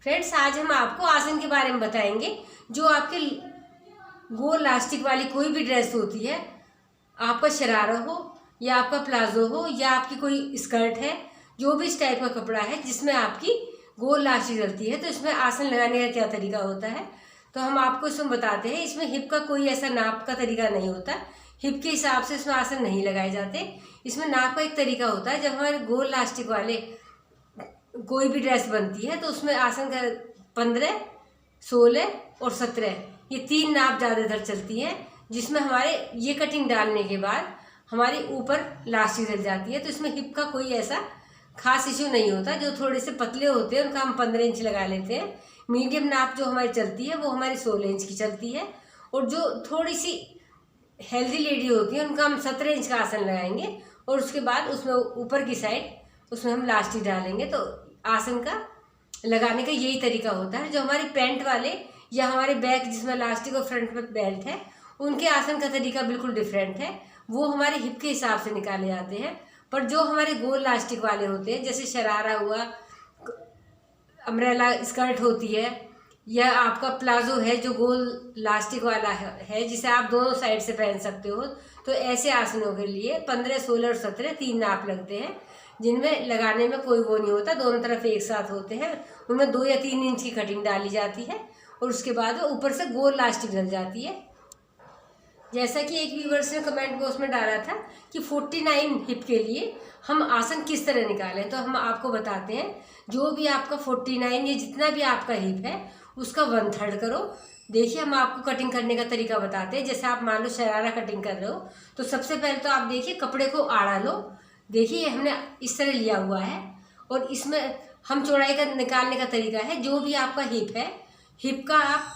Friends, आज हम आपको आसन के बारे में बताएंगे। जो आपके गोल लास्टिक वाली कोई भी ड्रेस होती है, आपका शरारा हो या आपका प्लाजो हो या आपकी कोई स्कर्ट है, जो भी इस टाइप का कपड़ा है जिसमें आपकी गोल लास्टिक डलती है, तो इसमें आसन लगाने का क्या तरीका होता है, तो हम आपको इसमें बताते हैं। इसमें हिप का कोई ऐसा नाप का तरीका नहीं होता, हिप के हिसाब से इसमें आसन नहीं लगाए जाते। इसमें नाप का एक तरीका होता है। जब हमारे गोल लास्टिक वाले कोई भी ड्रेस बनती है तो उसमें आसन का 15, 16 और 17 ये 3 नाप ज़्यादातर चलती हैं, जिसमें हमारे ये कटिंग डालने के बाद हमारी ऊपर लास्टिक डल जाती है। तो इसमें हिप का कोई ऐसा खास इशू नहीं होता। जो थोड़े से पतले होते हैं उनका हम 15 इंच लगा लेते हैं। मीडियम नाप जो हमारी चलती है वो हमारी 16 इंच की चलती है, और जो थोड़ी सी हेल्दी लेडी होती है उनका हम 17 इंच का आसन लगाएंगे, और उसके बाद उसमें ऊपर की साइड उसमें हम लास्टिक डालेंगे। तो आसन का लगाने का यही तरीका होता है। जो हमारे पैंट वाले या हमारे बैक जिसमें लास्टिक और फ्रंट में बेल्ट है, उनके आसन का तरीका बिल्कुल डिफरेंट है। वो हमारे हिप के हिसाब से निकाले जाते हैं। पर जो हमारे गोल लास्टिक वाले होते हैं, जैसे शरारा हुआ, अम्ब्रेला स्कर्ट होती है, या आपका प्लाजो है जो गोल लास्टिक वाला है जिसे आप दोनों साइड से पहन सकते हो, तो ऐसे आसनों के लिए 15, 16 और 17 3 नाप लगते हैं, जिनमें लगाने में कोई वो नहीं होता। दोनों तरफ एक साथ होते हैं। उनमें 2 या 3 इंच की कटिंग डाली जाती है, और उसके बाद वो ऊपर से गोल लास्टिक डल जाती है। जैसा कि एक व्यूवर्स ने कमेंट बॉक्स में डाला था कि 49 हिप के लिए हम आसन किस तरह निकालें, तो हम आपको बताते हैं। जो भी आपका 49 या जितना भी आपका हिप है उसका 1/3 करो। देखिए, हम आपको कटिंग करने का तरीका बताते हैं। जैसे आप मान लो शरारा कटिंग कर रहे हो, तो सबसे पहले तो आप देखिए कपड़े को आड़ा लो। देखिए, ये हमने इस तरह लिया हुआ है, और इसमें हम चौड़ाई का निकालने का तरीका है। जो भी आपका हिप है, हिप का आप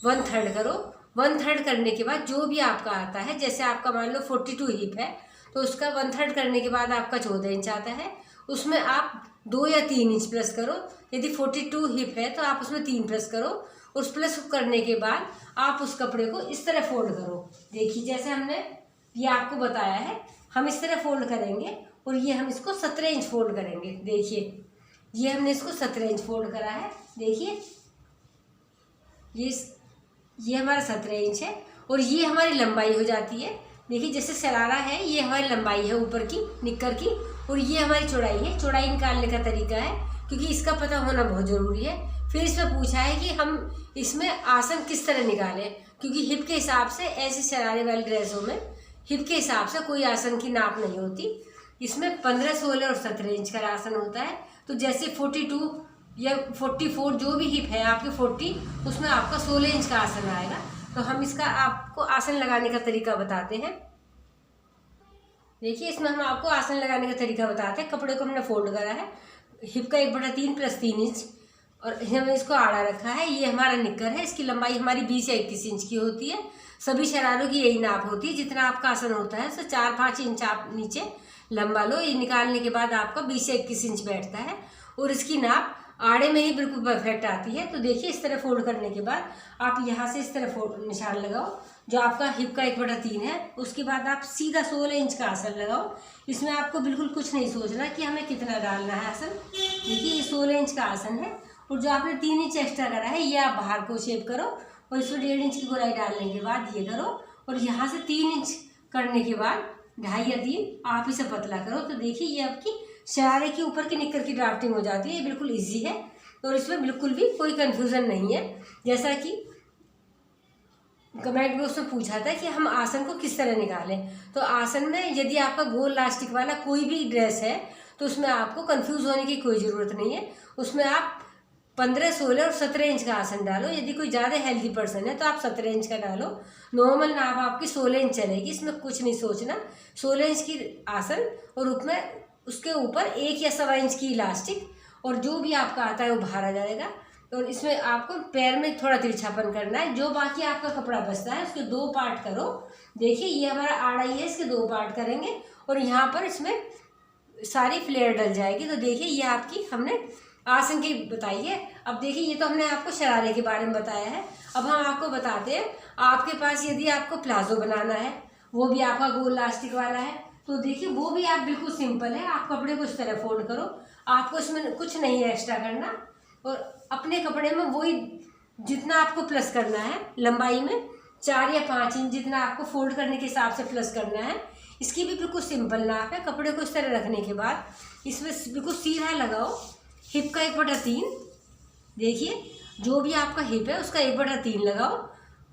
1/3 करो। 1/3 करने के बाद जो भी आपका आता है, जैसे आपका मान लो 42 हिप है, तो उसका 1/3 करने के बाद आपका 14 इंच आता है। उसमें आप 2 या 3 इंच प्लस करो। यदि 42 हिप है तो आप उसमें 3 प्लस करो। उस प्लस करने के बाद आप उस कपड़े को इस तरह फोल्ड करो। देखिए, जैसे हमने ये आपको बताया है, हम इस तरह फोल्ड करेंगे, और ये हम इसको 17 इंच फोल्ड करेंगे। देखिए, ये हमने इसको 17 इंच फोल्ड करा है। देखिए, ये हमारा 17 इंच है, और ये हमारी लंबाई हो जाती है। देखिए, जैसे शरारा है, ये हमारी लंबाई है ऊपर की निक्कर की, और ये हमारी चौड़ाई है। चौड़ाई निकालने का तरीका है, क्योंकि इसका पता होना बहुत ज़रूरी है। फिर इसमें पूछा है कि हम इसमें आसन किस तरह निकालें, क्योंकि हिप के हिसाब से ऐसे शरारे वाली ड्रेसों में हिप के हिसाब से कोई आसन की नाप नहीं होती। इसमें 15, 16 और 17 इंच का आसन होता है। तो जैसे 42 या 44 जो भी हिप है आपके 40, उसमें आपका 16 इंच का आसन आएगा। तो हम इसका आपको आसन लगाने का तरीका बताते हैं। देखिए, इसमें हम आपको आसन लगाने का तरीका बताते हैं। कपड़े को हमने फोल्ड करा है, हिप का 1/3 प्लस 3 इंच, और हमने इसको आड़ा रखा है। ये हमारा निक्कर है, इसकी लंबाई हमारी 20 या 21 इंच की होती है। सभी शरारों की यही नाप होती है। जितना आपका आसन होता है, उससे 4-5 इंच आप नीचे लंबा लो। ये निकालने के बाद आपका 20 या 21 इंच बैठता है, और इसकी नाप आड़े में ही बिल्कुल परफेक्ट आती है। तो देखिए, इस तरह फोल्ड करने के बाद आप यहाँ से इस तरह निशान लगाओ, जो आपका हिप का 1/3 है। उसके बाद आप सीधा 16 इंच का आसन लगाओ। इसमें आपको बिल्कुल कुछ नहीं सोचना कि हमें कितना डालना है आसन। देखिए, ये 16 इंच का आसन है, और जो आपने 3 इंच एक्स्ट्रा करा है, ये आप बाहर को शेप करो, और इसमें 1.5 इंच की गोलाई डालने के बाद ये करो, और यहाँ से 3 इंच करने के बाद 2.5 या 3 आप इसे पतला करो। तो देखिए, ये आपकी शरारे के ऊपर की निक्कर की ड्राफ्टिंग हो जाती है। ये बिल्कुल इजी है, और इसमें बिल्कुल भी कोई कंफ्यूजन नहीं है। जैसा कि कमेंट में उसने पूछा था कि हम आसन को किस तरह निकालें, तो आसन में यदि आपका गोल लास्टिक वाला कोई भी ड्रेस है, तो उसमें आपको कंफ्यूज होने की कोई ज़रूरत नहीं है। उसमें आप 15, 16 और 17 इंच का आसन डालो। यदि कोई ज़्यादा हेल्दी पर्सन है तो आप 17 इंच का डालो। नॉर्मल नाप आपकी 16 इंच चलेगी, इसमें कुछ नहीं सोचना। 16 इंच की आसन, और उसमें उसके ऊपर 1 या 1.25 इंच की इलास्टिक, और जो भी आपका आता है वो बाहर आ जाएगा। और इसमें आपको पैर में थोड़ा तिरछापन करना है। जो बाकी आपका कपड़ा बचता है उसके 2 पार्ट करो। देखिए, ये हमारा आड़ा ही है, इसके 2 पार्ट करेंगे, और यहाँ पर इसमें सारी फ्लेयर डल जाएगी। तो देखिए, ये आपकी हमने आसन की बताई है। अब देखिए, ये तो हमने आपको शरारे के बारे में बताया है। अब हम आपको बताते हैं, आपके पास यदि आपको प्लाजो बनाना है, वो भी आपका गोल लास्टिक वाला है, तो देखिए वो भी आप बिल्कुल सिंपल है। आप कपड़े को इस तरह फोल्ड करो, आपको इसमें कुछ नहीं है एक्स्ट्रा करना, और अपने कपड़े में वही जितना आपको प्लस करना है लंबाई में 4 या 5 इंच जितना आपको फोल्ड करने के हिसाब से प्लस करना है। इसकी भी बिल्कुल सिंपल नाप है। कपड़े को इस तरह रखने के बाद इसमें बिल्कुल सीधा लगाओ हिप का 1/3। देखिए जो भी आपका हिप है उसका 1/3 लगाओ।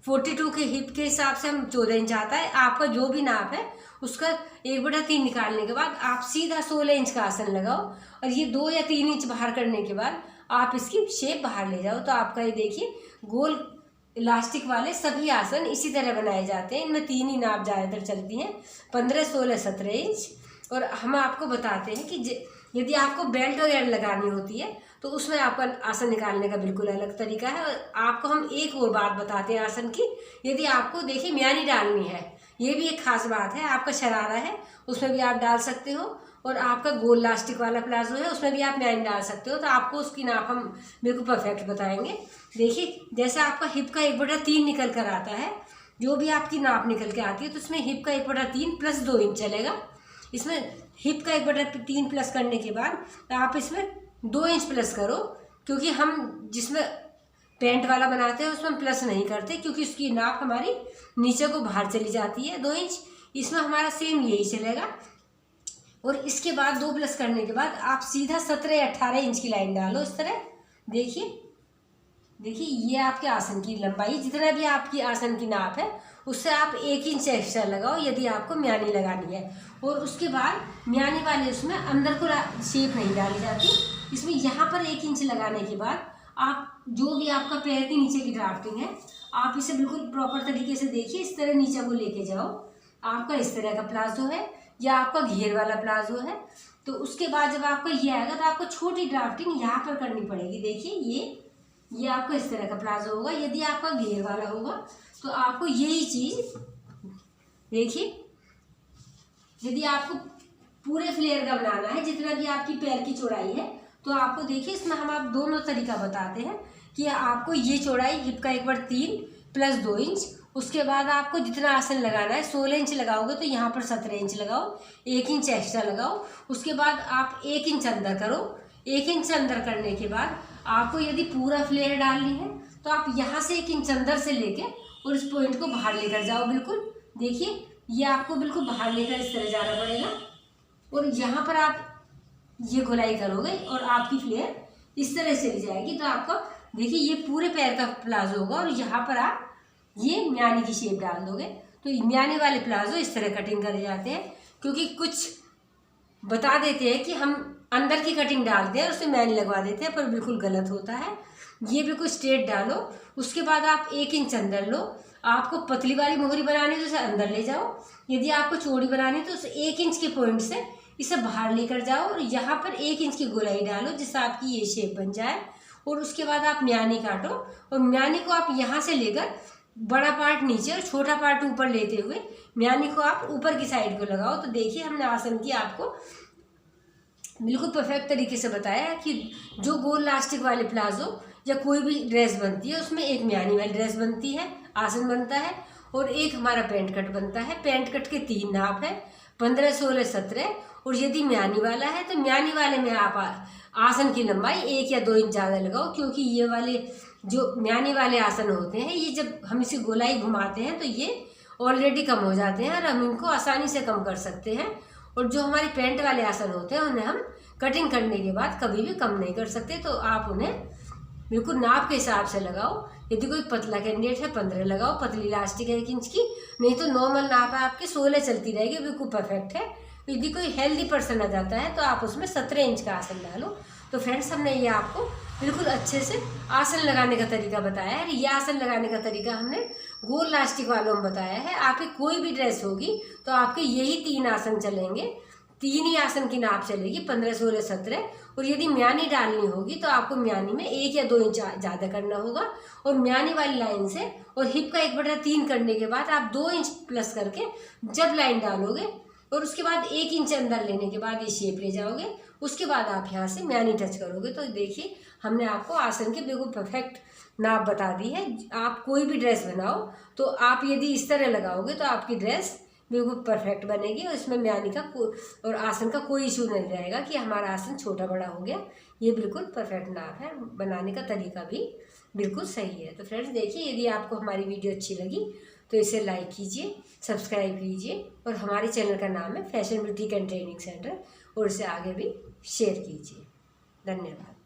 42 के हिप के हिसाब से हम 14 इंच आता है। आपका जो भी नाप है उसका 1/3 निकालने के बाद आप सीधा 16 इंच का आसन लगाओ और ये 2 या 3 इंच बाहर करने के बाद आप इसकी शेप बाहर ले जाओ। तो आपका ये देखिए गोल इलास्टिक वाले सभी आसन इसी तरह बनाए जाते हैं। इनमें 3 ही नाप ज़्यादातर चलती हैं, 15, 16, 17 इंच। और हम आपको बताते हैं कि यदि आपको बेल्ट वगैरह लगानी होती है तो उसमें आपका आसन निकालने का बिल्कुल अलग तरीका है। और आपको हम एक और बात बताते हैं आसन की, यदि आपको देखिए म्यानी डालनी है, ये भी एक खास बात है। आपका शरारा है उसमें भी आप डाल सकते हो और आपका गोल लास्टिक वाला प्लाजो है उसमें भी आप म्यानी डाल सकते हो। तो आपको उसकी नाप हम बिल्कुल परफेक्ट बताएंगे। देखिए जैसे आपका हिप का 1/3 निकल कर आता है, जो भी आपकी नाप निकल के आती है तो उसमें हिप का 1/3 प्लस 2 इंच चलेगा। इसमें हिप का 1/3 प्लस करने के बाद आप इसमें 2 इंच प्लस करो, क्योंकि हम जिसमें पैंट वाला बनाते हैं उसमें हम प्लस नहीं करते क्योंकि उसकी नाप हमारी नीचे को बाहर चली जाती है 2 इंच। इसमें हमारा सेम यही चलेगा। और इसके बाद 2 प्लस करने के बाद आप सीधा 17 या 18 इंच की लाइन डालो इस तरह। देखिए ये आपके आसन की लंबाई, जितना भी आपकी आसन की नाप है उससे आप 1 इंच एक्स्ट्रा लगाओ यदि आपको म्यानी लगानी है। और उसके बाद म्यानी वाले उसमें अंदर को शेप नहीं डाली जाती। इसमें यहाँ पर 1 इंच लगाने के बाद आप जो भी आपका पैर के नीचे की ड्राफ्टिंग है आप इसे बिल्कुल प्रॉपर तरीके से देखिए, इस तरह नीचे को लेके जाओ। आपका इस तरह का प्लाजो है या आपका घेर वाला प्लाजो है। तो उसके बाद जब आपका ये आएगा तो आपको छोटी ड्राफ्टिंग यहाँ पर करनी पड़ेगी। देखिए ये आपका इस तरह का प्लाजो होगा। यदि आपका घेर वाला होगा तो आपको यही चीज़ देखिए, यदि आपको पूरे फ्लेयर का बनाना है जितना भी आपकी पैर की चौड़ाई है तो आपको देखिए इसमें हम आप दोनों तरीका बताते हैं कि आपको ये चौड़ाई हिप का 1/3 प्लस 2 इंच। उसके बाद आपको जितना आसन लगाना है 16 इंच लगाओगे तो यहाँ पर 17 इंच लगाओ, 1 इंच एक्स्ट्रा लगाओ। उसके बाद आप 1 इंच अंदर करो। 1 इंच अंदर करने के बाद आपको यदि पूरा फ्लेयर डालनी है तो आप यहाँ से 1 इंच अंदर से लेके और इस पॉइंट को बाहर लेकर जाओ। बिल्कुल देखिए ये आपको बिल्कुल बाहर लेकर इस तरह जाना पड़ेगा और यहाँ पर आप ये गोलाई करोगे और आपकी फ्लेयर इस तरह चली जाएगी। तो आपका देखिए ये पूरे पैर का प्लाजो होगा और यहाँ पर आप ये म्यानी की शेप डाल दोगे। तो म्यानी वाले प्लाजो इस तरह कटिंग करे जाते हैं, क्योंकि कुछ बता देते हैं कि हम अंदर की कटिंग डालते हैं और उसमें म्यानी लगवा देते हैं, पर बिल्कुल गलत होता है। ये बिल्कुल स्ट्रेट डालो। उसके बाद आप 1 इंच अंदर लो। आपको पतली वाली मोहरी बनानी है तो उसे अंदर ले जाओ। यदि आपको चौड़ी बनानी है तो उसे 1 इंच के पॉइंट से इसे बाहर लेकर जाओ और यहाँ पर 1 इंच की गोलाई डालो जिससे आपकी ये शेप बन जाए। और उसके बाद आप म्यानी काटो और म्यानी को आप यहाँ से लेकर बड़ा पार्ट नीचे और छोटा पार्ट ऊपर लेते हुए म्यानी को आप ऊपर की साइड को लगाओ। तो देखिए हमने आसन की आपको बिल्कुल परफेक्ट तरीके से बताया है कि जो गोल लास्टिक वाले प्लाजो या कोई भी ड्रेस बनती है उसमें एक म्यानी वाली ड्रेस बनती है, आसन बनता है, और एक हमारा पैंट कट बनता है। पैंट कट के 3 नाप है, 15, 16, 17। और यदि म्यानी वाला है तो म्यानी वाले में आप आसन की लंबाई 1 या 2 इंच ज़्यादा लगाओ, क्योंकि ये वाले जो म्यानी वाले आसन होते हैं ये जब हम इसे गोलाई घुमाते हैं तो ये ऑलरेडी कम हो जाते हैं और हम इनको आसानी से कम कर सकते हैं। और जो हमारे पैंट वाले आसन होते हैं उन्हें हम कटिंग करने के बाद कभी भी कम नहीं कर सकते। तो आप उन्हें बिल्कुल नाप के हिसाब से लगाओ। यदि कोई पतला कैंडिडेट है 15 लगाओ, पतली इलास्टिक है 1 इंच की, नहीं तो नॉर्मल नाप है आपकी 16 चलती रहेगी, बिल्कुल परफेक्ट है। यदि कोई हेल्दी पर्सन आ जाता है तो आप उसमें 17 इंच का आसन डालो। तो फ्रेंड्स हमने ये आपको बिल्कुल अच्छे से आसन लगाने का तरीका बताया है। ये आसन लगाने का तरीका हमने गोल लास्टिक वालों में बताया है। आपकी कोई भी ड्रेस होगी तो आपके यही 3 आसन चलेंगे, 3 ही आसन की नाप चलेगी, 15, 16, 17। और यदि म्यानी डालनी होगी तो आपको म्यानी में 1 या 2 इंच ज़्यादा करना होगा। और म्यानी वाली लाइन से और हिप का 1/3 करने के बाद आप 2 इंच प्लस करके जब लाइन डालोगे और उसके बाद 1 इंच अंदर लेने के बाद ये शेप ले जाओगे, उसके बाद आप यहाँ से म्यानी टच करोगे। तो देखिए हमने आपको आसन की बिल्कुल परफेक्ट नाप बता दी है। आप कोई भी ड्रेस बनाओ तो आप यदि इस तरह लगाओगे तो आपकी ड्रेस बिल्कुल परफेक्ट बनेगी और इसमें म्यानी का और आसन का कोई इशू नहीं रहेगा कि हमारा आसन छोटा बड़ा हो गया ये बिल्कुल परफेक्ट नाप है, बनाने का तरीका भी बिल्कुल सही है। तो फ्रेंड्स देखिए, यदि आपको हमारी वीडियो अच्छी लगी तो इसे लाइक कीजिए, सब्सक्राइब कीजिए, और हमारे चैनल का नाम है fashion boutique and training centre, और इसे आगे भी शेयर कीजिए। धन्यवाद।